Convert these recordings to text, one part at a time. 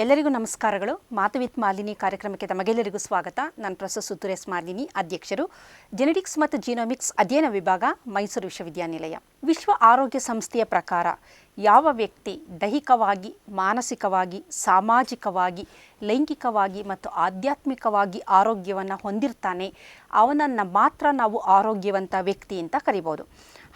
ಎಲ್ಲರಿಗೂ ನಮಸ್ಕಾರಗಳು. ಮಾತು ವಿತ್ ಮಾಲಿನಿ ಕಾರ್ಯಕ್ರಮಕ್ಕೆ ತಮಗೆಲ್ಲರಿಗೂ ಸ್ವಾಗತ. ನಾನು ಪ್ರೊಫೆಸರ್ ಸುತ್ತುರೇಸ್ ಮಾಲಿನಿ, ಅಧ್ಯಕ್ಷರು, ಜೆನೆಟಿಕ್ಸ್ ಮತ್ತು ಜೀನೋಮಿಕ್ಸ್ ಅಧ್ಯಯನ ವಿಭಾಗ, ಮೈಸೂರು ವಿಶ್ವವಿದ್ಯಾನಿಲಯ. ವಿಶ್ವ ಆರೋಗ್ಯ ಸಂಸ್ಥೆಯ ಪ್ರಕಾರ ಯಾವ ವ್ಯಕ್ತಿ ದೈಹಿಕವಾಗಿ, ಮಾನಸಿಕವಾಗಿ, ಸಾಮಾಜಿಕವಾಗಿ, ಲೈಂಗಿಕವಾಗಿ ಮತ್ತು ಆಧ್ಯಾತ್ಮಿಕವಾಗಿ ಆರೋಗ್ಯವನ್ನು ಹೊಂದಿರ್ತಾನೆ ಅವನನ್ನು ಮಾತ್ರ ನಾವು ಆರೋಗ್ಯವಂತ ವ್ಯಕ್ತಿ ಅಂತ ಕರಿಬೋದು.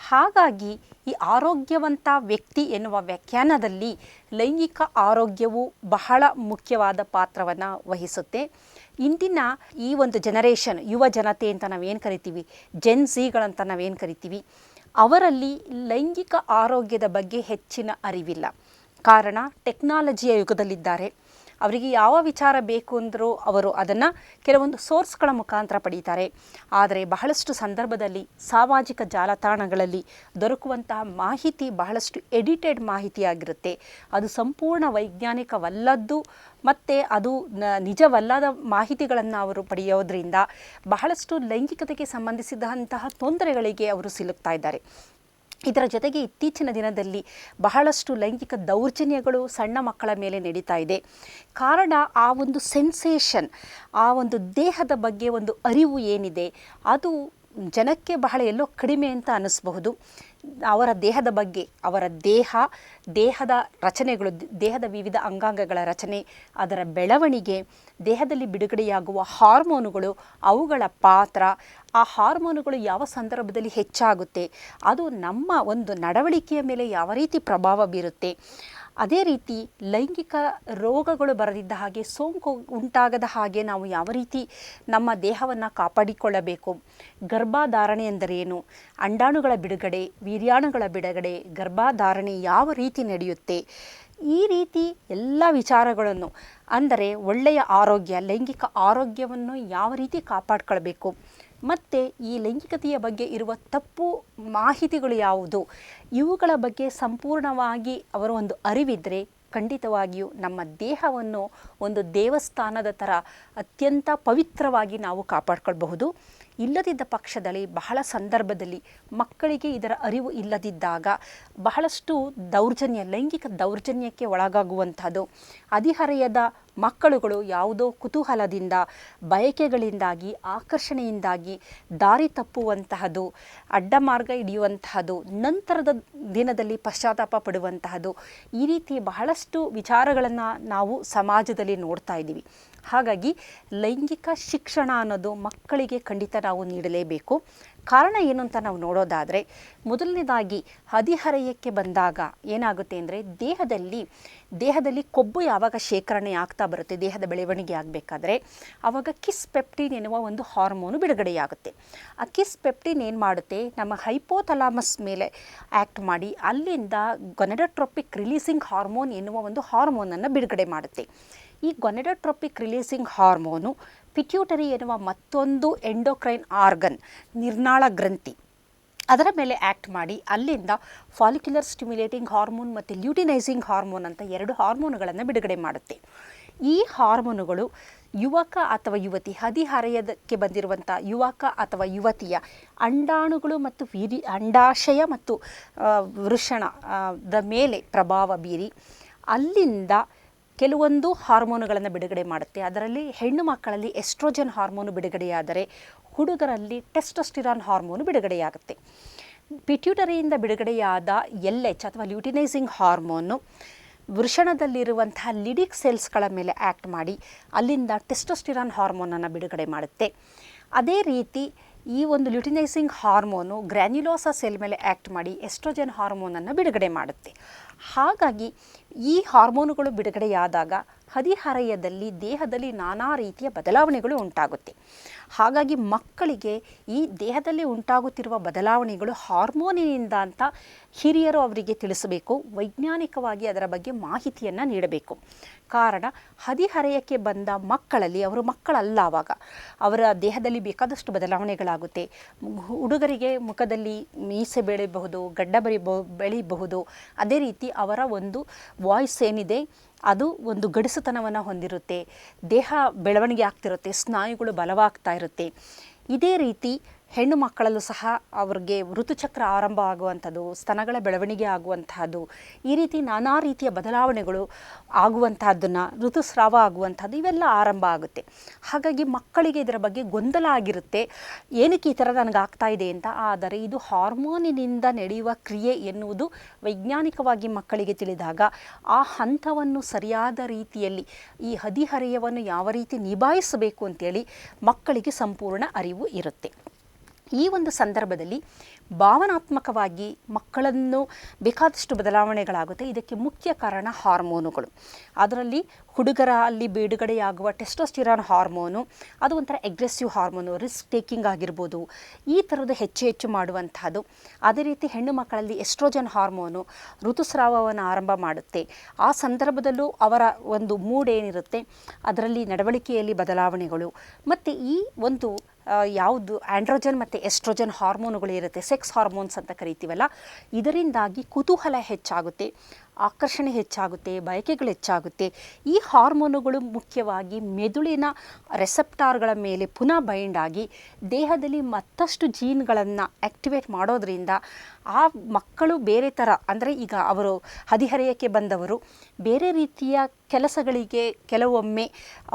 ಹಾಗಾಗಿ ಈ ಆರೋಗ್ಯವಂತ ವ್ಯಕ್ತಿ ಎನ್ನುವ ವ್ಯಾಖ್ಯಾನದಲ್ಲಿ ಲೈಂಗಿಕ ಆರೋಗ್ಯವು ಬಹಳ ಮುಖ್ಯವಾದ ಪಾತ್ರವನ್ನು ವಹಿಸುತ್ತೆ. ಇಂದಿನ ಈ ಒಂದು ಜನರೇಷನ್, ಯುವ ಜನತೆ ಅಂತ ನಾವೇನು ಕರಿತೀವಿ, ಜೆನ್ ಝಿಗಳಂತ ನಾವೇನು ಕರಿತೀವಿ, ಅವರಲ್ಲಿ ಲೈಂಗಿಕ ಆರೋಗ್ಯದ ಬಗ್ಗೆ ಹೆಚ್ಚಿನ ಅರಿವಿಲ್ಲ. ಕಾರಣ ಟೆಕ್ನಾಲಜಿಯ ಯುಗದಲ್ಲಿದ್ದಾರೆ. ಅವರಿಗೆ ಯಾವ ವಿಚಾರ ಬೇಕು ಅಂದರೂ ಅವರು ಅದನ್ನು ಕೆಲವೊಂದು ಸೋರ್ಸ್ಗಳ ಮುಖಾಂತರ ಪಡೀತಾರೆ. ಆದರೆ ಬಹಳಷ್ಟು ಸಂದರ್ಭದಲ್ಲಿ ಸಾಮಾಜಿಕ ಜಾಲತಾಣಗಳಲ್ಲಿ ದೊರಕುವಂತಹ ಮಾಹಿತಿ ಬಹಳಷ್ಟು ಎಡಿಟೆಡ್ ಮಾಹಿತಿಯಾಗಿರುತ್ತೆ. ಅದು ಸಂಪೂರ್ಣ ವೈಜ್ಞಾನಿಕವಲ್ಲದ್ದು ಮತ್ತು ಅದು ನಿಜವಲ್ಲದ ಮಾಹಿತಿಗಳನ್ನು ಅವರು ಪಡೆಯೋದ್ರಿಂದ ಬಹಳಷ್ಟು ಲೈಂಗಿಕತೆಗೆ ಸಂಬಂಧಿಸಿದಂತಹ ತೊಂದರೆಗಳಿಗೆ ಅವರು ಸಿಲುಕ್ತಾ ಇದ್ದಾರೆ. ಇದರ ಜೊತೆಗೆ ಇತ್ತೀಚಿನ ದಿನದಲ್ಲಿ ಬಹಳಷ್ಟು ಲೈಂಗಿಕ ದೌರ್ಜನ್ಯಗಳು ಸಣ್ಣ ಮಕ್ಕಳ ಮೇಲೆ ನಡೀತಾ ಇದೆ. ಕಾರಣ ಆ ಒಂದು ಸೆನ್ಸೇಷನ್, ಆ ಒಂದು ದೇಹದ ಬಗ್ಗೆ ಒಂದು ಅರಿವು ಏನಿದೆ ಅದು ಜನಕ್ಕೆ ಬಹಳ ಎಲ್ಲೋ ಕಡಿಮೆ ಅಂತ ಅನ್ನಿಸ್ಬಹುದು. ಅವರ ದೇಹದ ಬಗ್ಗೆ, ಅವರ ದೇಹದ ರಚನೆಗಳು, ದೇಹದ ವಿವಿಧ ಅಂಗಾಂಗಗಳ ರಚನೆ, ಅದರ ಬೆಳವಣಿಗೆ, ದೇಹದಲ್ಲಿ ಬಿಡುಗಡೆಯಾಗುವ ಹಾರ್ಮೋನುಗಳು, ಅವುಗಳ ಪಾತ್ರ, ಆ ಹಾರ್ಮೋನುಗಳು ಯಾವ ಸಂದರ್ಭದಲ್ಲಿ ಹೆಚ್ಚಾಗುತ್ತೆ, ಅದು ನಮ್ಮ ಒಂದು ನಡವಳಿಕೆಯ ಮೇಲೆ ಯಾವ ರೀತಿ ಪ್ರಭಾವ ಬೀರುತ್ತೆ, ಅದೇ ರೀತಿ ಲೈಂಗಿಕ ರೋಗಗಳು ಬರದಿದ್ದ ಹಾಗೆ, ಸೋಂಕು ಉಂಟಾಗದ ಹಾಗೆ ನಾವು ಯಾವ ರೀತಿ ನಮ್ಮ ದೇಹವನ್ನು ಕಾಪಾಡಿಕೊಳ್ಳಬೇಕು, ಗರ್ಭಧಾರಣೆ ಎಂದರೇನು, ಅಂಡಾಣುಗಳ ಬಿಡುಗಡೆ, ವೀರ್ಯಾಣುಗಳ ಬಿಡುಗಡೆ, ಗರ್ಭಧಾರಣೆ ಯಾವ ರೀತಿ ನಡೆಯುತ್ತೆ, ಈ ರೀತಿ ಎಲ್ಲ ವಿಚಾರಗಳನ್ನು, ಅಂದರೆ ಒಳ್ಳೆಯ ಆರೋಗ್ಯ, ಲೈಂಗಿಕ ಆರೋಗ್ಯವನ್ನು ಯಾವ ರೀತಿ ಕಾಪಾಡಿಕೊಳ್ಬೇಕು, ಮತ್ತು ಈ ಲೈಂಗಿಕತೆಯ ಬಗ್ಗೆ ಇರುವ ತಪ್ಪು ಮಾಹಿತಿಗಳು ಯಾವುದು, ಇವುಗಳ ಬಗ್ಗೆ ಸಂಪೂರ್ಣವಾಗಿ ಅವರ ಒಂದು ಅರಿವಿದ್ದರೆ ಖಂಡಿತವಾಗಿಯೂ ನಮ್ಮ ದೇಹವನ್ನು ಒಂದು ದೇವಸ್ಥಾನದ ಥರ ಅತ್ಯಂತ ಪವಿತ್ರವಾಗಿ ನಾವು ಕಾಪಾಡ್ಕೊಳ್ಬಹುದು. ಇಲ್ಲದಿದ್ದ ಪಕ್ಷದಲ್ಲಿ ಬಹಳ ಸಂದರ್ಭದಲ್ಲಿ ಮಕ್ಕಳಿಗೆ ಇದರ ಅರಿವು ಇಲ್ಲದಿದ್ದಾಗ ಬಹಳಷ್ಟು ಲೈಂಗಿಕ ದೌರ್ಜನ್ಯಕ್ಕೆ ಒಳಗಾಗುವಂಥದ್ದು. ಹದಿಹರೆಯದ ಮಕ್ಕಳುಗಳು ಯಾವುದೋ ಕುತೂಹಲದಿಂದ, ಬಯಕೆಗಳಿಂದಾಗಿ, ಆಕರ್ಷಣೆಯಿಂದಾಗಿ ದಾರಿ ತಪ್ಪುವಂತಹದ್ದು, ಅಡ್ಡ ಮಾರ್ಗ ಹಿಡಿಯುವಂತಹದ್ದು, ನಂತರದ ದಿನದಲ್ಲಿ ಪಶ್ಚಾತ್ತಾಪ ಪಡುವಂತಹದ್ದು, ಈ ರೀತಿ ಬಹಳಷ್ಟು ವಿಚಾರಗಳನ್ನು ನಾವು ಸಮಾಜದಲ್ಲಿ ನೋಡ್ತಾ ಇದ್ದೀವಿ. ಹಾಗಾಗಿ ಲೈಂಗಿಕ ಶಿಕ್ಷಣ ಅನ್ನೋದು ಮಕ್ಕಳಿಗೆ ಖಂಡಿತ ನಾವು ನೀಡಲೇಬೇಕು. ಕಾರಣ ಏನು ಅಂತ ನಾವು ನೋಡೋದಾದರೆ, ಮೊದಲನೇದಾಗಿ ಹದಿಹರೆಯಕ್ಕೆ ಬಂದಾಗ ಏನಾಗುತ್ತೆ ಅಂದರೆ ದೇಹದಲ್ಲಿ ಕೊಬ್ಬು ಯಾವಾಗ ಶೇಖರಣೆ ಆಗ್ತಾ ಬರುತ್ತೆ, ದೇಹದ ಬೆಳವಣಿಗೆ ಆಗಬೇಕಾದ್ರೆ ಆವಾಗ ಕಿಸ್ ಪೆಪ್ಟಿನ್ ಎನ್ನುವ ಒಂದು ಹಾರ್ಮೋನು ಬಿಡುಗಡೆಯಾಗುತ್ತೆ. ಆ ಕಿಸ್ ಪೆಪ್ಟಿನ್ ಏನು ಮಾಡುತ್ತೆ, ನಮ್ಮ ಹೈಪೋಥಲಾಮಸ್ ಮೇಲೆ ಆ್ಯಕ್ಟ್ ಮಾಡಿ ಅಲ್ಲಿಂದ ಗೊನೆಡೋಟ್ರೋಪಿಕ್ ರಿಲೀಸಿಂಗ್ ಹಾರ್ಮೋನ್ ಎನ್ನುವ ಒಂದು ಹಾರ್ಮೋನನ್ನು ಬಿಡುಗಡೆ ಮಾಡುತ್ತೆ. ಈ ಗೊನೆಡೋಟ್ರೋಪಿಕ್ ರಿಲೀಸಿಂಗ್ ಹಾರ್ಮೋನು ಪಿಟ್ಯೂಟರಿ ಎನ್ನುವ ಮತ್ತೊಂದು ಎಂಡೋಕ್ರೈನ್ ಆರ್ಗನ್, ನಿರ್ನಾಳ ಗ್ರಂಥಿ, ಅದರ ಮೇಲೆ ಆ್ಯಕ್ಟ್ ಮಾಡಿ ಅಲ್ಲಿಂದ ಫಾಲಿಕ್ಯುಲರ್ ಸ್ಟಿಮ್ಯುಲೇಟಿಂಗ್ ಹಾರ್ಮೋನ್ ಮತ್ತು ಲ್ಯೂಟಿನೈಸಿಂಗ್ ಹಾರ್ಮೋನ್ ಅಂತ 2 ಹಾರ್ಮೋನುಗಳನ್ನು ಬಿಡುಗಡೆ ಮಾಡುತ್ತೆ. ಈ ಹಾರ್ಮೋನುಗಳು ಯುವಕ ಅಥವಾ ಯುವತಿ, ಹದಿಹರೆಯದಕ್ಕೆ ಬಂದಿರುವಂಥ ಯುವಕ ಅಥವಾ ಯುವತಿಯ ಅಂಡಾಣುಗಳು ಮತ್ತು ಅಂಡಾಶಯ ಮತ್ತು ವೃಷಣದ ಮೇಲೆ ಪ್ರಭಾವ ಬೀರಿ ಅಲ್ಲಿಂದ ಕೆಲವೊಂದು ಹಾರ್ಮೋನುಗಳನ್ನು ಬಿಡುಗಡೆ ಮಾಡುತ್ತೆ. ಅದರಲ್ಲಿ ಹೆಣ್ಣು ಮಕ್ಕಳಲ್ಲಿ ಎಸ್ಟ್ರೋಜನ್ ಹಾರ್ಮೋನು ಬಿಡುಗಡೆಯಾದರೆ ಹುಡುಗರಲ್ಲಿ ಟೆಸ್ಟೋಸ್ಟಿರಾನ್ ಹಾರ್ಮೋನು ಬಿಡುಗಡೆಯಾಗುತ್ತೆ. ಪಿಟ್ಯೂಟರಿಯಿಂದ ಬಿಡುಗಡೆಯಾದ LH ಅಥವಾ ಲ್ಯೂಟಿನೈಸಿಂಗ್ ಹಾರ್ಮೋನು ವೃಷಣದಲ್ಲಿರುವಂತಹ ಲಿಡಿಕ್ ಸೆಲ್ಸ್ಗಳ ಮೇಲೆ ಆ್ಯಕ್ಟ್ ಮಾಡಿ ಅಲ್ಲಿಂದ ಟೆಸ್ಟೋಸ್ಟಿರಾನ್ ಹಾರ್ಮೋನನ್ನು ಬಿಡುಗಡೆ ಮಾಡುತ್ತೆ. ಅದೇ ರೀತಿ ಈ ಒಂದು ಲ್ಯೂಟಿನೈಸಿಂಗ್ ಹಾರ್ಮೋನು ಗ್ರ್ಯಾನ್ಯುಲೋಸಾ ಸೆಲ್ ಮೇಲೆ ಆ್ಯಕ್ಟ್ ಮಾಡಿ ಎಸ್ಟ್ರೋಜನ್ ಹಾರ್ಮೋನನ್ನು ಬಿಡುಗಡೆ ಮಾಡುತ್ತೆ. ಹಾಗಾಗಿ ಈ ಹಾರ್ಮೋನುಗಳು ಬಿಡುಗಡೆಯಾದಾಗ ಹದಿಹರೆಯದಲ್ಲಿ ದೇಹದಲ್ಲಿ ನಾನಾ ರೀತಿಯ ಬದಲಾವಣೆಗಳು ಉಂಟಾಗುತ್ತೆ. ಹಾಗಾಗಿ ಮಕ್ಕಳಿಗೆ ಈ ದೇಹದಲ್ಲಿ ಉಂಟಾಗುತ್ತಿರುವ ಬದಲಾವಣೆಗಳು ಹಾರ್ಮೋನಿನಿಂದ ಅಂತ ಹಿರಿಯರು ಅವರಿಗೆ ತಿಳಿಸಬೇಕು, ವೈಜ್ಞಾನಿಕವಾಗಿ ಅದರ ಬಗ್ಗೆ ಮಾಹಿತಿಯನ್ನು ನೀಡಬೇಕು. ಕಾರಣ ಹದಿಹರೆಯಕ್ಕೆ ಬಂದ ಮಕ್ಕಳಲ್ಲಿ, ಅವರು ಮಕ್ಕಳಲ್ಲ, ಆವಾಗ ಅವರ ದೇಹದಲ್ಲಿ ಬೇಕಾದಷ್ಟು ಬದಲಾವಣೆಗಳಾಗುತ್ತೆ. ಹುಡುಗರಿಗೆ ಮುಖದಲ್ಲಿ ಮೀಸೆ ಬೆಳೆಯಬಹುದು, ಗಡ್ಡ ಬೆಳೆಯಬಹುದು. ಅದೇ ರೀತಿ ಅವರ ಒಂದು ವಾಯ್ಸ್ ಏನಿದೆ ಅದು ಒಂದು ಗಡಿಸುತನವನ್ನು ಹೊಂದಿರುತ್ತೆ, ದೇಹ ಬೆಳವಣಿಗೆ ಆಗ್ತಿರುತ್ತೆ, ಸ್ನಾಯುಗಳು ಬಲವಾಗ್ತಾ ಇರುತ್ತೆ. ಇದೇ ರೀತಿ ಹೆಣ್ಣು ಮಕ್ಕಳಲ್ಲೂ ಸಹ ಅವ್ರಿಗೆ ಋತುಚಕ್ರ ಆರಂಭ ಆಗುವಂಥದ್ದು, ಸ್ತನಗಳ ಬೆಳವಣಿಗೆ ಆಗುವಂತಹದ್ದು, ಈ ರೀತಿ ನಾನಾ ರೀತಿಯ ಬದಲಾವಣೆಗಳು ಆಗುವಂತಹದ್ದನ್ನು, ಋತುಸ್ರಾವ ಆಗುವಂಥದ್ದು ಇವೆಲ್ಲ ಆರಂಭ ಆಗುತ್ತೆ. ಹಾಗಾಗಿ ಮಕ್ಕಳಿಗೆ ಇದರ ಬಗ್ಗೆ ಗೊಂದಲ ಆಗಿರುತ್ತೆ, ಏನಕ್ಕೆ ಈ ಥರ ನನಗಾಗ್ತಾ ಇದೆ ಅಂತ. ಆದರೆ ಇದು ಹಾರ್ಮೋನಿನಿಂದ ನಡೆಯುವ ಕ್ರಿಯೆ ಎನ್ನುವುದು ವೈಜ್ಞಾನಿಕವಾಗಿ ಮಕ್ಕಳಿಗೆ ತಿಳಿದಾಗ ಆ ಹಂತವನ್ನು ಸರಿಯಾದ ರೀತಿಯಲ್ಲಿ ಈ ಹದಿಹರೆಯವನ್ನು ಯಾವ ರೀತಿ ನಿಭಾಯಿಸಬೇಕು ಅಂತೇಳಿ ಮಕ್ಕಳಿಗೆ ಸಂಪೂರ್ಣ ಅರಿವು ಇರುತ್ತೆ. ಈ ಒಂದು ಸಂದರ್ಭದಲ್ಲಿ ಭಾವನಾತ್ಮಕವಾಗಿ ಮಕ್ಕಳನ್ನು ಬೇಕಾದಷ್ಟು ಬದಲಾವಣೆಗಳಾಗುತ್ತೆ. ಇದಕ್ಕೆ ಮುಖ್ಯ ಕಾರಣ ಹಾರ್ಮೋನುಗಳು. ಅದರಲ್ಲಿ ಹುಡುಗರಲ್ಲಿ ಬಿಡುಗಡೆಯಾಗುವ ಟೆಸ್ಟೋಸ್ಟಿರಾನ್ ಹಾರ್ಮೋನು, ಅದು ಒಂಥರ ಅಗ್ರೆಸಿವ್ ಹಾರ್ಮೋನು, ರಿಸ್ಕ್ ಟೇಕಿಂಗ್ ಆಗಿರ್ಬೋದು, ಈ ಥರದ್ದು ಹೆಚ್ಚು ಮಾಡುವಂಥದ್ದು. ಅದೇ ರೀತಿ ಹೆಣ್ಣು ಮಕ್ಕಳಲ್ಲಿ ಎಸ್ಟ್ರೋಜನ್ ಹಾರ್ಮೋನು ಋತುಸ್ರಾವವನ್ನು ಆರಂಭ ಮಾಡುತ್ತೆ. ಆ ಸಂದರ್ಭದಲ್ಲೂ ಅವರ ಒಂದು ಮೂಡ್ ಏನಿರುತ್ತೆ ಅದರಲ್ಲಿ ನಡವಳಿಕೆಯಲ್ಲಿ ಬದಲಾವಣೆಗಳು, ಮತ್ತು ಈ ಒಂದು ಯಾವುದು ಆ್ಯಂಡ್ರೋಜನ್ ಮತ್ತು ಎಸ್ಟ್ರೋಜನ್ ಹಾರ್ಮೋನುಗಳು ಇರುತ್ತೆ, ಸೆಕ್ಸ್ ಹಾರ್ಮೋನ್ಸ್ ಅಂತ ಕರಿತೀವಲ್ಲ, ಇದರಿಂದಾಗಿ ಕುತೂಹಲ ಹೆಚ್ಚಾಗುತ್ತೆ, ಆಕರ್ಷಣೆ ಹೆಚ್ಚಾಗುತ್ತೆ, ಬಯಕೆಗಳು ಹೆಚ್ಚಾಗುತ್ತೆ. ಈ ಹಾರ್ಮೋನುಗಳು ಮುಖ್ಯವಾಗಿ ಮೆದುಳಿನ ರೆಸೆಪ್ಟಾರ್ಗಳ ಮೇಲೆ ಪುನಃ ಬೈಂಡ್ ಆಗಿ ದೇಹದಲ್ಲಿ ಮತ್ತಷ್ಟು ಜೀನ್ಗಳನ್ನು ಆ್ಯಕ್ಟಿವೇಟ್ ಮಾಡೋದ್ರಿಂದ ಆ ಮಕ್ಕಳು ಬೇರೆ ಥರ, ಅಂದರೆ ಈಗ ಅವರು ಹದಿಹರೆಯಕ್ಕೆ ಬಂದವರು ಬೇರೆ ರೀತಿಯ ಕೆಲಸಗಳಿಗೆ ಕೆಲವೊಮ್ಮೆ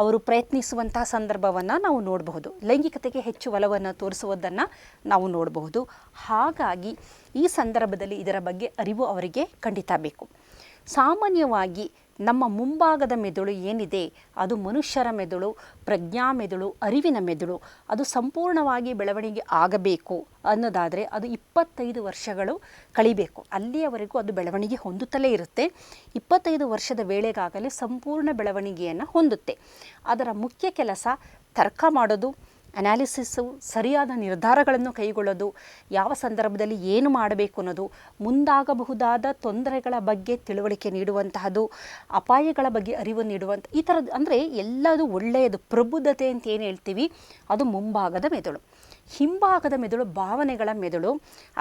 ಅವರು ಪ್ರಯತ್ನಿಸುವಂತಹ ಸಂದರ್ಭವನ್ನು ನಾವು ನೋಡಬಹುದು. ಲೈಂಗಿಕತೆಗೆ ಹೆಚ್ಚು ಒಲವನ್ನು ತೋರಿಸುವುದನ್ನು ನಾವು ನೋಡಬಹುದು. ಹಾಗಾಗಿ ಈ ಸಂದರ್ಭದಲ್ಲಿ ಇದರ ಬಗ್ಗೆ ಅರಿವು ಅವರಿಗೆ ಖಂಡಿತ ಬೇಕು. ಸಾಮಾನ್ಯವಾಗಿ ನಮ್ಮ ಮುಂಭಾಗದ ಮೆದುಳು ಏನಿದೆ ಅದು ಮನುಷ್ಯರ ಮೆದುಳು, ಪ್ರಜ್ಞಾ ಮೆದುಳು, ಅರಿವಿನ ಮೆದುಳು. ಅದು ಸಂಪೂರ್ಣವಾಗಿ ಬೆಳವಣಿಗೆ ಆಗಬೇಕು ಅನ್ನೋದಾದರೆ ಅದು 25 ವರ್ಷಗಳು ಕಳಿಬೇಕು. ಅಲ್ಲಿಯವರೆಗೂ ಅದು ಬೆಳವಣಿಗೆ ಹೊಂದುತ್ತಲೇ ಇರುತ್ತೆ. 25 ವರ್ಷದ ವೇಳೆಗಾಗಲೇ ಸಂಪೂರ್ಣ ಬೆಳವಣಿಗೆಯನ್ನು ಹೊಂದುತ್ತೆ. ಅದರ ಮುಖ್ಯ ಕೆಲಸ ತರ್ಕ ಮಾಡೋದು, ಅನಾಲಿಸಿಸ್ಸು, ಸರಿಯಾದ ನಿರ್ಧಾರಗಳನ್ನು ಕೈಗೊಳ್ಳೋದು, ಯಾವ ಸಂದರ್ಭದಲ್ಲಿ ಏನು ಮಾಡಬೇಕು ಅನ್ನೋದು, ಮುಂದಾಗಬಹುದಾದ ತೊಂದರೆಗಳ ಬಗ್ಗೆ ತಿಳುವಳಿಕೆ ನೀಡುವಂತಹದ್ದು, ಅಪಾಯಗಳ ಬಗ್ಗೆ ಅರಿವು ನೀಡುವಂಥ ಈ ಥರದ್ದು, ಅಂದರೆ ಎಲ್ಲದು ಒಳ್ಳೆಯದು. ಪ್ರಬುದ್ಧತೆ ಅಂತ ಏನು ಹೇಳ್ತೀವಿ ಅದು ಮುಂಭಾಗದ ಮೆದುಳು. ಹಿಂಭಾಗದ ಮೆದುಳು ಭಾವನೆಗಳ ಮೆದುಳು,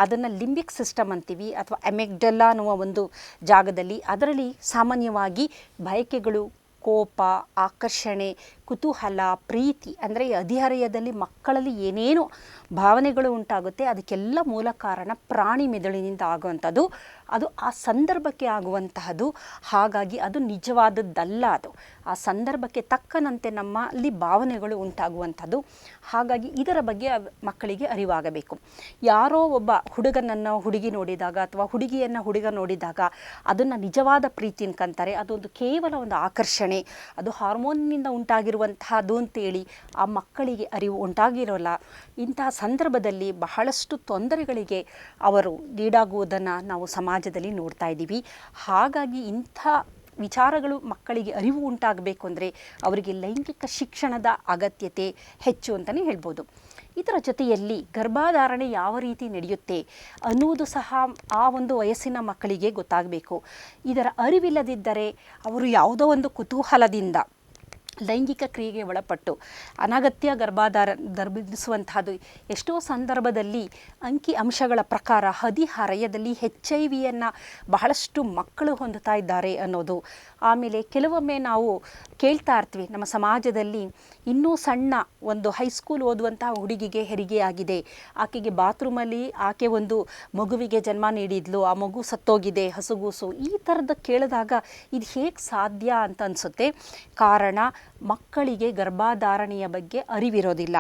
ಅದನ್ನು ಲಿಂಬಿಕ್ ಸಿಸ್ಟಮ್ ಅಂತೀವಿ, ಅಥವಾ ಅಮೆಗ್ಡಲ್ಲಾ ಅನ್ನುವ ಒಂದು ಜಾಗದಲ್ಲಿ. ಅದರಲ್ಲಿ ಸಾಮಾನ್ಯವಾಗಿ ಬಯಕೆಗಳು, ಕೋಪ, ಆಕರ್ಷಣೆ, ಕುತೂಹಲ, ಪ್ರೀತಿ, ಅಂದರೆ ಈ ಹದಿಹರೆಯದಲ್ಲಿ ಮಕ್ಕಳಲ್ಲಿ ಏನೇನು ಭಾವನೆಗಳು ಉಂಟಾಗುತ್ತೆ ಅದಕ್ಕೆಲ್ಲ ಮೂಲ ಕಾರಣ ಪ್ರಾಣಿ ಮೆದುಳಿನಿಂದ ಆಗುವಂಥದ್ದು. ಅದು ಆ ಸಂದರ್ಭಕ್ಕೆ ಆಗುವಂತಹದ್ದು. ಹಾಗಾಗಿ ಅದು ನಿಜವಾದದ್ದಲ್ಲ. ಅದು ಆ ಸಂದರ್ಭಕ್ಕೆ ತಕ್ಕನಂತೆ ನಮ್ಮಲ್ಲಿ ಭಾವನೆಗಳು ಉಂಟಾಗುವಂಥದ್ದು. ಹಾಗಾಗಿ ಇದರ ಬಗ್ಗೆ ಮಕ್ಕಳಿಗೆ ಅರಿವಾಗಬೇಕು. ಯಾರೋ ಒಬ್ಬ ಹುಡುಗನನ್ನು ಹುಡುಗಿ ನೋಡಿದಾಗ ಅಥವಾ ಹುಡುಗಿಯನ್ನು ಹುಡುಗ ನೋಡಿದಾಗ ಅದನ್ನು ನಿಜವಾದ ಪ್ರೀತಿ ಅನ್ಕೊಂತಾರೆ. ಅದೊಂದು ಕೇವಲ ಒಂದು ಆಕರ್ಷಣೆ, ಅದು ಹಾರ್ಮೋನ್ನಿಂದ ಉಂಟಾಗಿರುವಂತಹದ್ದು ಅಂತೇಳಿ ಆ ಮಕ್ಕಳಿಗೆ ಅರಿವು ಉಂಟಾಗಿರೋಲ್ಲ. ಇಂತಹ ಸಂದರ್ಭದಲ್ಲಿ ಬಹಳಷ್ಟು ತೊಂದರೆಗಳಿಗೆ ಅವರು ಈಡಾಗುವುದನ್ನು ನಾವು ಸಮಾಜದಲ್ಲಿ ನೋಡ್ತಾ ಇದ್ದೀವಿ. ಹಾಗಾಗಿ ಇಂಥ ವಿಚಾರಗಳು ಮಕ್ಕಳಿಗೆ ಅರಿವು ಉಂಟಾಗಬೇಕು ಅಂದರೆ ಅವರಿಗೆ ಲೈಂಗಿಕ ಶಿಕ್ಷಣದ ಅಗತ್ಯತೆ ಹೆಚ್ಚು ಅಂತಲೇ ಹೇಳ್ಬೋದು. ಇದರ ಜೊತೆಯಲ್ಲಿ ಗರ್ಭಧಾರಣೆ ಯಾವ ರೀತಿ ನಡೆಯುತ್ತೆ ಅನ್ನುವುದು ಸಹ ಆ ಒಂದು ವಯಸ್ಸಿನ ಮಕ್ಕಳಿಗೆ ಗೊತ್ತಾಗಬೇಕು. ಇದರ ಅರಿವಿಲ್ಲದಿದ್ದರೆ ಅವರು ಯಾವುದೋ ಒಂದು ಕುತೂಹಲದಿಂದ ಲೈಂಗಿಕ ಕ್ರಿಯೆಗೆ ಒಳಪಟ್ಟು ಅನಗತ್ಯ ಗರ್ಭಿಸುವಂತಹದ್ದು. ಎಷ್ಟೋ ಸಂದರ್ಭದಲ್ಲಿ ಅಂಕಿ ಅಂಶಗಳ ಪ್ರಕಾರ ಹದಿಹರೆಯದಲ್ಲಿ HIV ಬಹಳಷ್ಟು ಮಕ್ಕಳು ಹೊಂದುತ್ತಾ ಇದ್ದಾರೆ ಅನ್ನೋದು. ಆಮೇಲೆ ಕೆಲವೊಮ್ಮೆ ನಾವು ಕೇಳ್ತಾ ಇರ್ತೀವಿ ನಮ್ಮ ಸಮಾಜದಲ್ಲಿ, ಇನ್ನೂ ಸಣ್ಣ ಒಂದು ಹೈಸ್ಕೂಲ್ ಓದುವಂತಹ ಹುಡುಗಿಗೆ ಹೆರಿಗೆಯಾಗಿದೆ, ಆಕೆಗೆ ಬಾತ್ರೂಮಲ್ಲಿ ಆಕೆ ಒಂದು ಮಗುವಿಗೆ ಜನ್ಮ ನೀಡಿದ್ಲು, ಆ ಮಗು ಸತ್ತೋಗಿದೆ, ಹಸುಗೂಸು, ಈ ಥರದ್ದು ಕೇಳಿದಾಗ ಇದು ಹೇಗೆ ಸಾಧ್ಯ ಅಂತ ಅನಿಸುತ್ತೆ. ಕಾರಣ ಮಕ್ಕಳಿಗೆ ಗರ್ಭಧಾರಣೆಯ ಬಗ್ಗೆ ಅರಿವಿರೋದಿಲ್ಲ.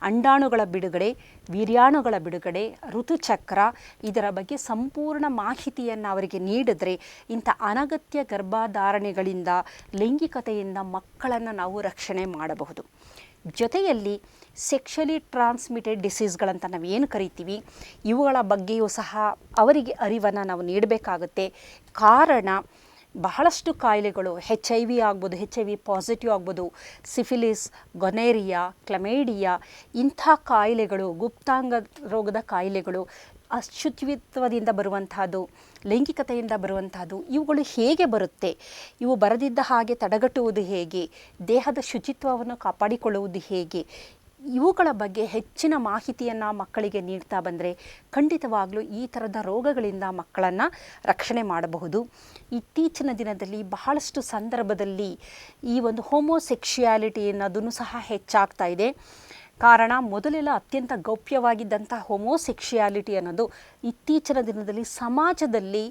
ಅಂಡಾಣುಗಳ ಬಿಡುಗಡೆ, ವೀರ್ಯಾಣುಗಳ ಬಿಡುಗಡೆ, ಋತುಚಕ್ರ, ಇದರ ಬಗ್ಗೆ ಸಂಪೂರ್ಣ ಮಾಹಿತಿಯನ್ನು ಅವರಿಗೆ ನೀಡಿದ್ರೆ ಇಂಥ ಅನಗತ್ಯ ಗರ್ಭಧಾರಣೆಗಳಿಂದ, ಲೈಂಗಿಕತೆಯಿಂದ ಮಕ್ಕಳನ್ನು ನಾವು ರಕ್ಷಣೆ ಮಾಡಬಹುದು. ಜೊತೆಯಲ್ಲಿ ಸೆಕ್ಷುಲಿ ಟ್ರಾನ್ಸ್ಮಿಟೆಡ್ ಡಿಸೀಸ್ಗಳಂತ ನಾವು ಏನು ಕರಿತೀವಿ, ಇವುಗಳ ಬಗ್ಗೆಯೂ ಸಹ ಅವರಿಗೆ ಅರಿವನ್ನು ನಾವು ನೀಡಬೇಕಾಗುತ್ತೆ. ಕಾರಣ ಬಹಳಷ್ಟು ಕಾಯಿಲೆಗಳು HIV ಆಗ್ಬೋದು, HIV ಪಾಸಿಟಿವ್ ಆಗ್ಬೋದು, ಸಿಫಿಲಿಸ್, ಗೊನೇರಿಯಾ, ಕ್ಲಮೇಡಿಯಾ, ಇಂಥ ಕಾಯಿಲೆಗಳು, ಗುಪ್ತಾಂಗ ರೋಗದ ಕಾಯಿಲೆಗಳು, ಅಶುಚಿತ್ವದಿಂದ ಬರುವಂತಹದ್ದು, ಲೈಂಗಿಕತೆಯಿಂದ ಬರುವಂತಹದ್ದು, ಇವುಗಳು ಹೇಗೆ ಬರುತ್ತೆ, ಇವು ಬರದಿದ್ದ ಹಾಗೆ ತಡೆಗಟ್ಟುವುದು ಹೇಗೆ, ದೇಹದ ಶುಚಿತ್ವವನ್ನು ಕಾಪಾಡಿಕೊಳ್ಳುವುದು ಹೇಗೆ, ಇವುಗಳ ಬಗ್ಗೆ ಹೆಚ್ಚಿನ ಮಾಹಿತಿಯನ್ನು ಮಕ್ಕಳಿಗೆ ನೀಡ್ತಾ ಬಂದರೆ ಖಂಡಿತವಾಗಲೂ ಈ ಥರದ ರೋಗಗಳಿಂದ ಮಕ್ಕಳನ್ನು ರಕ್ಷಣೆ ಮಾಡಬಹುದು. ಇತ್ತೀಚಿನ ದಿನದಲ್ಲಿ ಬಹಳಷ್ಟು ಸಂದರ್ಭದಲ್ಲಿ ಈ ಒಂದು ಹೋಮೋಸೆಕ್ಷುಯಾಲಿಟಿ ಅನ್ನೋದನ್ನು ಸಹ ಹೆಚ್ಚಾಗ್ತಾ ಇದೆ. ಕಾರಣ ಮೊದಲೆಲ್ಲ ಅತ್ಯಂತ ಗೌಪ್ಯವಾಗಿದ್ದಂಥ ಹೋಮೋಸೆಕ್ಷುಯಾಲಿಟಿ ಅನ್ನೋದು ಇತ್ತೀಚಿನ ದಿನದಲ್ಲಿ ಸಮಾಜದಲ್ಲಿ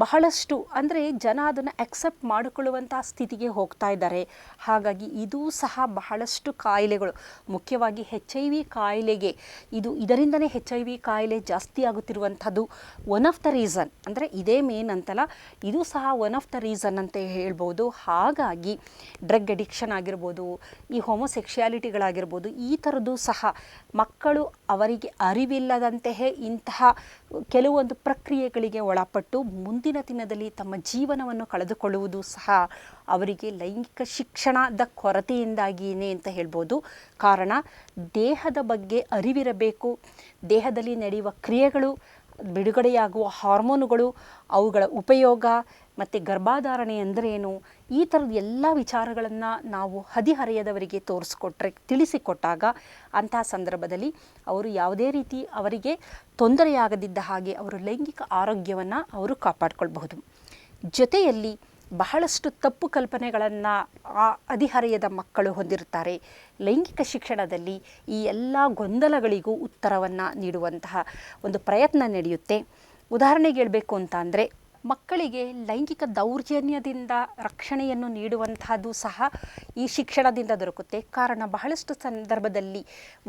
ಬಹಳಷ್ಟು ಅಂದರೆ ಜನ ಅದನ್ನು ಅಕ್ಸೆಪ್ಟ್ ಮಾಡಿಕೊಳ್ಳುವಂಥ ಸ್ಥಿತಿಗೆ ಹೋಗ್ತಾ ಇದ್ದಾರೆ. ಹಾಗಾಗಿ ಇದೂ ಸಹ ಬಹಳಷ್ಟು ಕಾಯಿಲೆಗಳು, ಮುಖ್ಯವಾಗಿ HIV ಕಾಯಿಲೆಗೆ ಇದರಿಂದನೇ HIV ಕಾಯಿಲೆ ಜಾಸ್ತಿ ಆಗುತ್ತಿರುವಂಥದ್ದು ಒನ್ ಆಫ್ ದ ರೀಸನ್. ಅಂದರೆ ಇದೇ ಮೇನ್ ಅಂತಲ್ಲ, ಇದು ಸಹ ಒನ್ ಆಫ್ ದ ರೀಸನ್ ಅಂತ ಹೇಳ್ಬೋದು. ಹಾಗಾಗಿ ಡ್ರಗ್ ಅಡಿಕ್ಷನ್ ಆಗಿರ್ಬೋದು, ಈ ಹೋಮೋಸೆಕ್ಷುಯಾಲಿಟಿಗಳಾಗಿರ್ಬೋದು, ಈ ಥರದ್ದು ಸಹ ಮಕ್ಕಳು ಅವರಿಗೆ ಅರಿವಿಲ್ಲದಂತೆಯೇ ಇಂತಹ ಕೆಲವೊಂದು ಪ್ರಕ್ರಿಯೆಗಳಿಗೆ ಒಳಪಟ್ಟು ಮುಂದಿನ ದಿನದಲ್ಲಿ ತಮ್ಮ ಜೀವನವನ್ನು ಕಳೆದುಕೊಳ್ಳುವುದು ಸಹ ಅವರಿಗೆ ಲೈಂಗಿಕ ಶಿಕ್ಷಣದ ಕೊರತೆಯಿಂದಾಗಿಯೇ ಅಂತ ಹೇಳ್ಬೋದು. ಕಾರಣ ದೇಹದ ಬಗ್ಗೆ ಅರಿವಿರಬೇಕು, ದೇಹದಲ್ಲಿ ನಡೆಯುವ ಕ್ರಿಯೆಗಳು, ಬಿಡುಗಡೆಯಾಗುವ ಹಾರ್ಮೋನುಗಳು, ಅವುಗಳ ಉಪಯೋಗ ಮತ್ತು ಗರ್ಭಧಾರಣೆ ಅಂದ್ರೇನು, ಈ ಥರದ ಎಲ್ಲ ವಿಚಾರಗಳನ್ನು ನಾವು ಹದಿಹರೆಯದವರಿಗೆ ತಿಳಿಸಿಕೊಟ್ಟಾಗ ಅಂತಹ ಸಂದರ್ಭದಲ್ಲಿ ಅವರು ಯಾವುದೇ ರೀತಿ ಅವರಿಗೆ ತೊಂದರೆಯಾಗದಿದ್ದ ಹಾಗೆ ಅವರು ಲೈಂಗಿಕ ಆರೋಗ್ಯವನ್ನು ಅವರು ಕಾಪಾಡಿಕೊಳ್ಬಹುದು. ಜೊತೆಯಲ್ಲಿ ಬಹಳಷ್ಟು ತಪ್ಪು ಕಲ್ಪನೆಗಳನ್ನು ಹದಿಹರೆಯದ ಮಕ್ಕಳು ಹೊಂದಿರುತ್ತಾರೆ. ಲೈಂಗಿಕ ಶಿಕ್ಷಣದಲ್ಲಿ ಈ ಎಲ್ಲ ಗೊಂದಲಗಳಿಗೂ ಉತ್ತರವನ್ನು ನೀಡುವಂತಹ ಒಂದು ಪ್ರಯತ್ನ ನಡೆಯುತ್ತೆ. ಉದಾಹರಣೆಗೆ ಹೇಳಬೇಕು ಅಂತ ಅಂದರೆ, ಮಕ್ಕಳಿಗೆ ಲೈಂಗಿಕ ದೌರ್ಜನ್ಯದಿಂದ ರಕ್ಷಣೆಯನ್ನು ನೀಡುವಂತಹದ್ದು ಸಹ ಈ ಶಿಕ್ಷಣದಿಂದ ದೊರಕುತ್ತೆ. ಕಾರಣ ಬಹಳಷ್ಟು ಸಂದರ್ಭದಲ್ಲಿ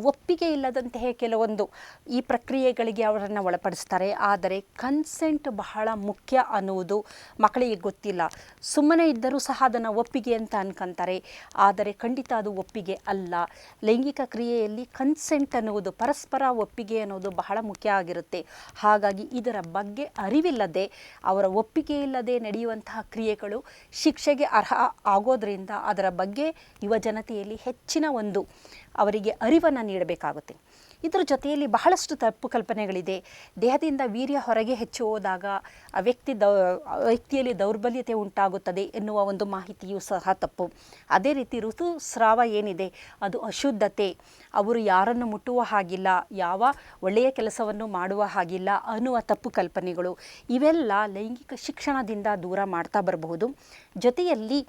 ಒಪ್ಪಿಗೆ ಇಲ್ಲದಂತೆಯೇ ಕೆಲವೊಂದು ಈ ಪ್ರಕ್ರಿಯೆಗಳಿಗೆ ಅವರನ್ನು ಒಳಪಡಿಸ್ತಾರೆ. ಆದರೆ ಕನ್ಸೆಂಟ್ ಬಹಳ ಮುಖ್ಯ ಅನ್ನುವುದು ಮಕ್ಕಳಿಗೆ ಗೊತ್ತಿಲ್ಲ. ಸುಮ್ಮನೆ ಇದ್ದರೂ ಸಹ ಅದನ್ನು ಒಪ್ಪಿಗೆ ಅಂತ ಅನ್ಕೊಂತಾರೆ. ಆದರೆ ಖಂಡಿತ ಅದು ಒಪ್ಪಿಗೆ ಅಲ್ಲ. ಲೈಂಗಿಕ ಕ್ರಿಯೆಯಲ್ಲಿ ಕನ್ಸೆಂಟ್ ಅನ್ನುವುದು, ಪರಸ್ಪರ ಒಪ್ಪಿಗೆ ಅನ್ನೋದು ಬಹಳ ಮುಖ್ಯ ಆಗಿರುತ್ತೆ. ಹಾಗಾಗಿ ಇದರ ಬಗ್ಗೆ ಅರಿವಿಲ್ಲದೆ, ಅವರ ಒಪ್ಪಿಗೆ ಇಲ್ಲದೆ ನಡೆಯುವಂತಹ ಕ್ರಿಯೆಗಳು ಶಿಕ್ಷೆಗೆ ಅರ್ಹ ಆಗೋದ್ರಿಂದ ಅದರ ಬಗ್ಗೆ ಯುವ ಜನತೆಯಲ್ಲಿ ಹೆಚ್ಚಿನ ಒಂದು ಅವರಿಗೆ ಅರಿವನ್ನು ನೀಡಬೇಕಾಗುತ್ತೆ. ಇದರ ಜೊತೆಯಲ್ಲಿ ಬಹಳಷ್ಟು ತಪ್ಪು ಕಲ್ಪನೆಗಳಿದೆ. ದೇಹದಿಂದ ವೀರ್ಯ ಹೊರಗೆ ಹೆಚ್ಚು ಹೋದಾಗ ಆ ವ್ಯಕ್ತಿಯಲ್ಲಿ ದೌರ್ಬಲ್ಯತೆ ಉಂಟಾಗುತ್ತದೆ ಎನ್ನುವ ಒಂದು ಮಾಹಿತಿಯೂ ಸಹ ತಪ್ಪು. ಅದೇ ರೀತಿ ಋತುಸ್ರಾವ ಏನಿದೆ ಅದು ಅಶುದ್ಧತೆ, ಅವರು ಯಾರನ್ನು ಮುಟ್ಟುವ ಹಾಗಿಲ್ಲ, ಯಾವ ಒಳ್ಳೆಯ ಕೆಲಸವನ್ನು ಮಾಡುವ ಹಾಗಿಲ್ಲ ಅನ್ನುವ ತಪ್ಪು ಕಲ್ಪನೆಗಳು, ಇವೆಲ್ಲ ಲೈಂಗಿಕ ಶಿಕ್ಷಣದಿಂದ ದೂರ ಮಾಡ್ತಾ ಬರಬಹುದು. ಜೊತೆಯಲ್ಲಿ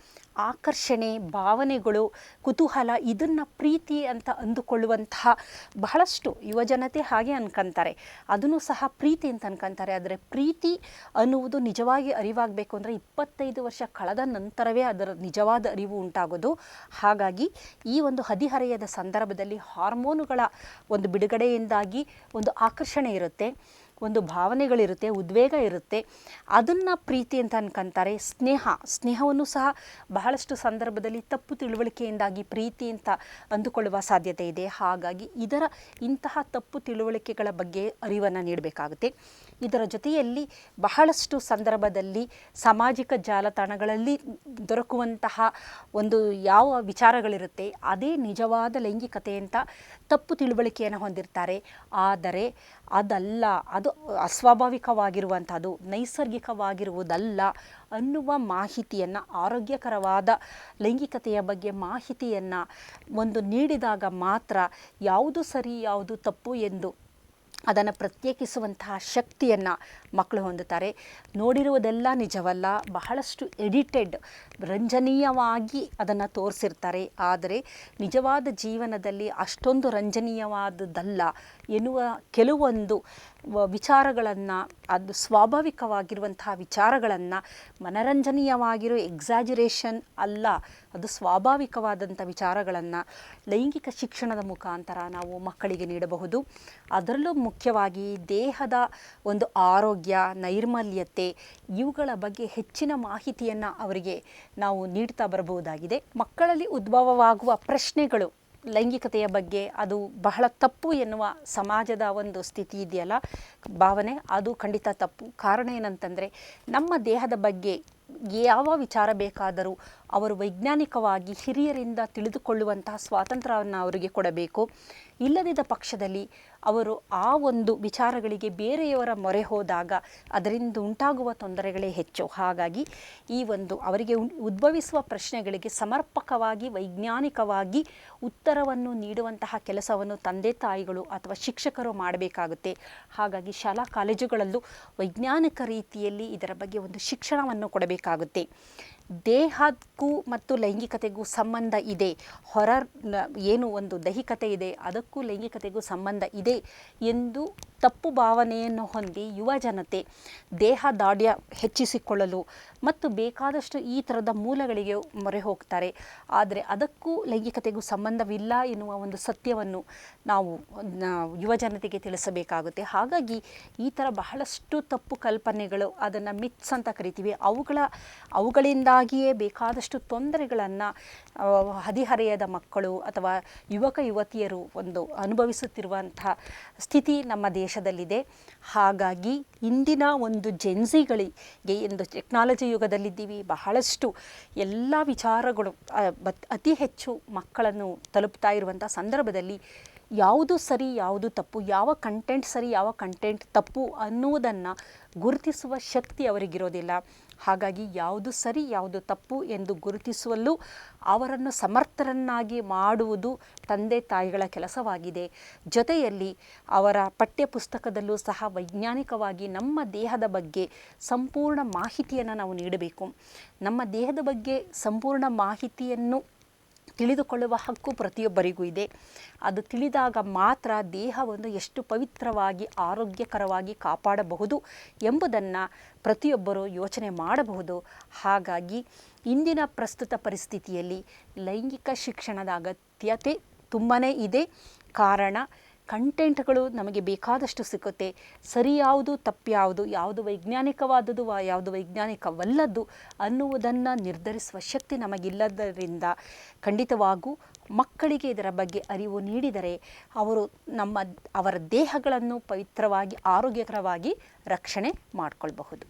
ಆಕರ್ಷಣೆ, ಭಾವನೆಗಳು, ಕುತೂಹಲ, ಇದನ್ನು ಪ್ರೀತಿ ಅಂತ ಅಂದುಕೊಳ್ಳುವಂತಹ ಬಹಳಷ್ಟು ಯುವಜನತೆ ಹಾಗೆ ಅನ್ಕೊಂತಾರೆ. ಅದನ್ನು ಸಹ ಪ್ರೀತಿ ಅಂತ ಅನ್ಕೊಂತಾರೆ. ಆದರೆ ಪ್ರೀತಿ ಅನ್ನುವುದು ನಿಜವಾಗಿ ಅರಿವಾಗಬೇಕು ಅಂದರೆ 25 ವರ್ಷ ಕಳೆದ ನಂತರವೇ ಅದರ ನಿಜವಾದ ಅರಿವು ಉಂಟಾಗೋದು. ಹಾಗಾಗಿ ಈ ಒಂದು ಹದಿಹರೆಯದ ಸಂದರ್ಭದಲ್ಲಿ ಹಾರ್ಮೋನುಗಳ ಒಂದು ಬಿಡುಗಡೆಯಿಂದಾಗಿ ಒಂದು ಆಕರ್ಷಣೆ ಇರುತ್ತೆ, ಒಂದು ಭಾವನೆಗಳಿರುತ್ತೆ, ಉದ್ವೇಗ ಇರುತ್ತೆ. ಅದನ್ನು ಪ್ರೀತಿ ಅಂತ ಅನ್ಕೊಂತಾರೆ. ಸ್ನೇಹವನ್ನು ಸಹ ಬಹಳಷ್ಟು ಸಂದರ್ಭದಲ್ಲಿ ತಪ್ಪು ತಿಳುವಳಿಕೆಯಿಂದಾಗಿ ಪ್ರೀತಿ ಅಂತ ಅಂದುಕೊಳ್ಳುವ ಸಾಧ್ಯತೆ ಇದೆ. ಹಾಗಾಗಿ ಇಂತಹ ತಪ್ಪು ತಿಳುವಳಿಕೆಗಳ ಬಗ್ಗೆ ಅರಿವನ್ನು ನೀಡಬೇಕಾಗುತ್ತೆ. ಇದರ ಜೊತೆಯಲ್ಲಿ ಬಹಳಷ್ಟು ಸಂದರ್ಭದಲ್ಲಿ ಸಾಮಾಜಿಕ ಜಾಲತಾಣಗಳಲ್ಲಿ ದೊರಕುವಂತಹ ಒಂದು ಯಾವ ವಿಚಾರಗಳಿರುತ್ತೆ ಅದೇ ನಿಜವಾದ ಲೈಂಗಿಕತೆ ಅಂತ ತಪ್ಪು ತಿಳುವಳಿಕೆಯನ್ನು ಹೊಂದಿರ್ತಾರೆ. ಆದರೆ ಅದಲ್ಲ, ಅದು ಅಸ್ವಾಭಾವಿಕವಾಗಿರುವಂಥದ್ದು, ನೈಸರ್ಗಿಕವಾಗಿರುವುದಲ್ಲ ಅನ್ನುವ ಮಾಹಿತಿಯನ್ನು, ಆರೋಗ್ಯಕರವಾದ ಲೈಂಗಿಕತೆಯ ಬಗ್ಗೆ ಮಾಹಿತಿಯನ್ನು ಒಂದು ನೀಡಿದಾಗ ಮಾತ್ರ ಯಾವುದು ಸರಿ ಯಾವುದು ತಪ್ಪು ಎಂದು ಅದನ್ನು ಪ್ರತ್ಯೇಕಿಸುವಂತಹ ಶಕ್ತಿಯನ್ನು ಮಕ್ಕಳು ಹೊಂದುತ್ತಾರೆ. ನೋಡಿರುವುದೆಲ್ಲ ನಿಜವಲ್ಲ, ಬಹಳಷ್ಟು ಎಡಿಟೆಡ್, ರಂಜನೀಯವಾಗಿ ಅದನ್ನು ತೋರಿಸಿರ್ತಾರೆ. ಆದರೆ ನಿಜವಾದ ಜೀವನದಲ್ಲಿ ಅಷ್ಟೊಂದು ರಂಜನೀಯವಾದುದಲ್ಲ ಎನ್ನುವ ಕೆಲವೊಂದು ವಿಚಾರಗಳನ್ನು, ಅದು ಸ್ವಾಭಾವಿಕವಾಗಿರುವಂತಹ ವಿಚಾರಗಳನ್ನು, ಮನರಂಜನೀಯವಾಗಿರೋ ಎಕ್ಸಾಜುರೇಷನ್ ಅಲ್ಲ, ಅದು ಸ್ವಾಭಾವಿಕವಾದಂಥ ವಿಚಾರಗಳನ್ನು ಲೈಂಗಿಕ ಶಿಕ್ಷಣದ ಮುಖಾಂತರ ನಾವು ಮಕ್ಕಳಿಗೆ ನೀಡಬಹುದು. ಅದರಲ್ಲೂ ಮುಖ್ಯವಾಗಿ ದೇಹದ ಒಂದು ಆರೋಗ್ಯ, ನೈರ್ಮಲ್ಯತೆ, ಇವುಗಳ ಬಗ್ಗೆ ಹೆಚ್ಚಿನ ಮಾಹಿತಿಯನ್ನು ಅವರಿಗೆ ನಾವು ನೀಡ್ತಾ ಬರಬಹುದಾಗಿದೆ. ಮಕ್ಕಳಲ್ಲಿ ಉದ್ಭವವಾಗುವ ಪ್ರಶ್ನೆಗಳು ಲೈಂಗಿಕತೆಯ ಬಗ್ಗೆ ಅದು ಬಹಳ ತಪ್ಪು ಎನ್ನುವ ಸಮಾಜದ ಒಂದು ಸ್ಥಿತಿ ಇದೆಯಲ್ಲ, ಭಾವನೆ, ಅದು ಖಂಡಿತ ತಪ್ಪು. ಕಾರಣ ಏನಂತಂದರೆ, ನಮ್ಮ ದೇಹದ ಬಗ್ಗೆ ಯಾವ ವಿಚಾರ ಬೇಕಾದರೂ ಅವರು ವೈಜ್ಞಾನಿಕವಾಗಿ ಹಿರಿಯರಿಂದ ತಿಳಿದುಕೊಳ್ಳುವಂತಹ ಸ್ವಾತಂತ್ರ್ಯವನ್ನು ಅವರಿಗೆ ಕೊಡಬೇಕು. ಇಲ್ಲದಿದ್ದ ಪಕ್ಷದಲ್ಲಿ ಅವರು ಆ ಒಂದು ವಿಚಾರಗಳಿಗೆ ಬೇರೆಯವರ ಮೊರೆ ಹೋದಾಗ ಅದರಿಂದ ಉಂಟಾಗುವ ತೊಂದರೆಗಳೇ ಹೆಚ್ಚು. ಹಾಗಾಗಿ ಈ ಒಂದು ಅವರಿಗೆ ಉದ್ಭವಿಸುವ ಪ್ರಶ್ನೆಗಳಿಗೆ ಸಮರ್ಪಕವಾಗಿ ವೈಜ್ಞಾನಿಕವಾಗಿ ಉತ್ತರವನ್ನು ನೀಡುವಂತಹ ಕೆಲಸವನ್ನು ತಂದೆ ತಾಯಿಗಳು ಅಥವಾ ಶಿಕ್ಷಕರು ಮಾಡಬೇಕಾಗುತ್ತೆ. ಹಾಗಾಗಿ ಶಾಲಾ ಕಾಲೇಜುಗಳಲ್ಲೂ ವೈಜ್ಞಾನಿಕ ರೀತಿಯಲ್ಲಿ ಇದರ ಬಗ್ಗೆ ಒಂದು ಶಿಕ್ಷಣವನ್ನು ಕೊಡಬೇಕಾಗುತ್ತೆ. ದೇಹಕ್ಕೂ ಮತ್ತು ಲೈಂಗಿಕತೆಗೂ ಸಂಬಂಧ ಇದೆ, ಏನು ಒಂದು ದೈಹಿಕತೆ ಇದೆ ಅದಕ್ಕೂ ಲೈಂಗಿಕತೆಗೂ ಸಂಬಂಧ ಇದೆ ಎಂದು ತಪ್ಪು ಭಾವನೆಯನ್ನು ಹೊಂದಿ ಯುವ ಜನತೆ ದೇಹ ದಾಢ್ಯ ಹೆಚ್ಚಿಸಿಕೊಳ್ಳಲು ಮತ್ತು ಬೇಕಾದಷ್ಟು ಈ ಥರದ ಮೂಲಗಳಿಗೆ ಮೊರೆ ಹೋಗ್ತಾರೆ. ಆದರೆ ಅದಕ್ಕೂ ಲೈಂಗಿಕತೆಗೂ ಸಂಬಂಧವಿಲ್ಲ ಎನ್ನುವ ಒಂದು ಸತ್ಯವನ್ನು ನಾವು ಯುವ ಜನತೆಗೆ ತಿಳಿಸಬೇಕಾಗುತ್ತೆ. ಹಾಗಾಗಿ ಈ ಥರ ಬಹಳಷ್ಟು ತಪ್ಪು ಕಲ್ಪನೆಗಳು, ಅದನ್ನು ಮಿತ್ಸ್ ಅಂತ ಕರಿತೀವಿ, ಅವುಗಳಿಂದಾಗಿಯೇ ಬೇಕಾದಷ್ಟು ತೊಂದರೆಗಳನ್ನು ಹದಿಹರೆಯದ ಮಕ್ಕಳು ಅಥವಾ ಯುವಕ ಯುವತಿಯರು ಒಂದು ಅನುಭವಿಸುತ್ತಿರುವಂತಹ ಸ್ಥಿತಿ ನಮ್ಮ ದೇಶದಲ್ಲಿದೆ. ಹಾಗಾಗಿ ಇಂದಿನ ಒಂದು ಜೆನ್ಸಿಗಳಿಗೆ ಎಂದು ಟೆಕ್ನಾಲಜಿ ಯುಗದಲ್ಲಿದ್ದೀವಿ, ಬಹಳಷ್ಟು ಎಲ್ಲ ವಿಚಾರಗಳು ಅತಿ ಹೆಚ್ಚು ಮಕ್ಕಳನ್ನು ತಲುಪ್ತಾ ಇರುವಂಥ ಸಂದರ್ಭದಲ್ಲಿ ಯಾವುದು ಸರಿ ಯಾವುದು ತಪ್ಪು, ಯಾವ ಕಂಟೆಂಟ್ ಸರಿ ಯಾವ ಕಂಟೆಂಟ್ ತಪ್ಪು ಅನ್ನುವುದನ್ನು ಗುರುತಿಸುವ ಶಕ್ತಿ ಅವರಿಗಿರೋದಿಲ್ಲ. ಹಾಗಾಗಿ ಯಾವುದು ಸರಿ ಯಾವುದು ತಪ್ಪು ಎಂದು ಗುರುತಿಸುವಲ್ಲೂ ಅವರನ್ನು ಸಮರ್ಥರನ್ನಾಗಿ ಮಾಡುವುದು ತಂದೆ ತಾಯಿಗಳ ಕೆಲಸವಾಗಿದೆ. ಜೊತೆಯಲ್ಲಿ ಅವರ ಪಠ್ಯ ಪುಸ್ತಕದಲ್ಲೂ ಸಹ ವೈಜ್ಞಾನಿಕವಾಗಿ ನಮ್ಮ ದೇಹದ ಬಗ್ಗೆ ಸಂಪೂರ್ಣ ಮಾಹಿತಿಯನ್ನು ನಾವು ನೀಡಬೇಕು. ನಮ್ಮ ದೇಹದ ಬಗ್ಗೆ ಸಂಪೂರ್ಣ ಮಾಹಿತಿಯನ್ನು ತಿಳಿದುಕೊಳ್ಳುವ ಹಕ್ಕು ಪ್ರತಿಯೊಬ್ಬರಿಗೂ ಇದೆ. ಅದು ತಿಳಿದಾಗ ಮಾತ್ರ ದೇಹವನ್ನು ಎಷ್ಟು ಪವಿತ್ರವಾಗಿ ಆರೋಗ್ಯಕರವಾಗಿ ಕಾಪಾಡಬಹುದು ಎಂಬುದನ್ನು ಪ್ರತಿಯೊಬ್ಬರು ಯೋಚನೆ ಮಾಡಬಹುದು. ಹಾಗಾಗಿ ಇಂದಿನ ಪ್ರಸ್ತುತ ಪರಿಸ್ಥಿತಿಯಲ್ಲಿ ಲೈಂಗಿಕ ಶಿಕ್ಷಣದ ಅಗತ್ಯತೆ ತುಂಬಾ ಇದೆ. ಕಾರಣ ಕಂಟೆಂಟ್ಗಳು ನಮಗೆ ಬೇಕಾದಷ್ಟು ಸಿಗುತ್ತೆ. ಸರಿ ಯಾವುದು ತಪ್ಪು ಯಾವುದು, ಯಾವುದು ವೈಜ್ಞಾನಿಕವಾದದ್ದು ಯಾವುದು ವೈಜ್ಞಾನಿಕವಲ್ಲದ್ದು ಅನ್ನುವುದನ್ನು ನಿರ್ಧರಿಸುವ ಶಕ್ತಿ ನಮಗಿಲ್ಲದರಿಂದ ಖಂಡಿತವಾಗೂ ಮಕ್ಕಳಿಗೆ ಇದರ ಬಗ್ಗೆ ಅರಿವು ನೀಡಿದರೆ ಅವರ ದೇಹಗಳನ್ನು ಪವಿತ್ರವಾಗಿ ಆರೋಗ್ಯಕರವಾಗಿ ರಕ್ಷಣೆ ಮಾಡಿಕೊಳ್ಬಹುದು.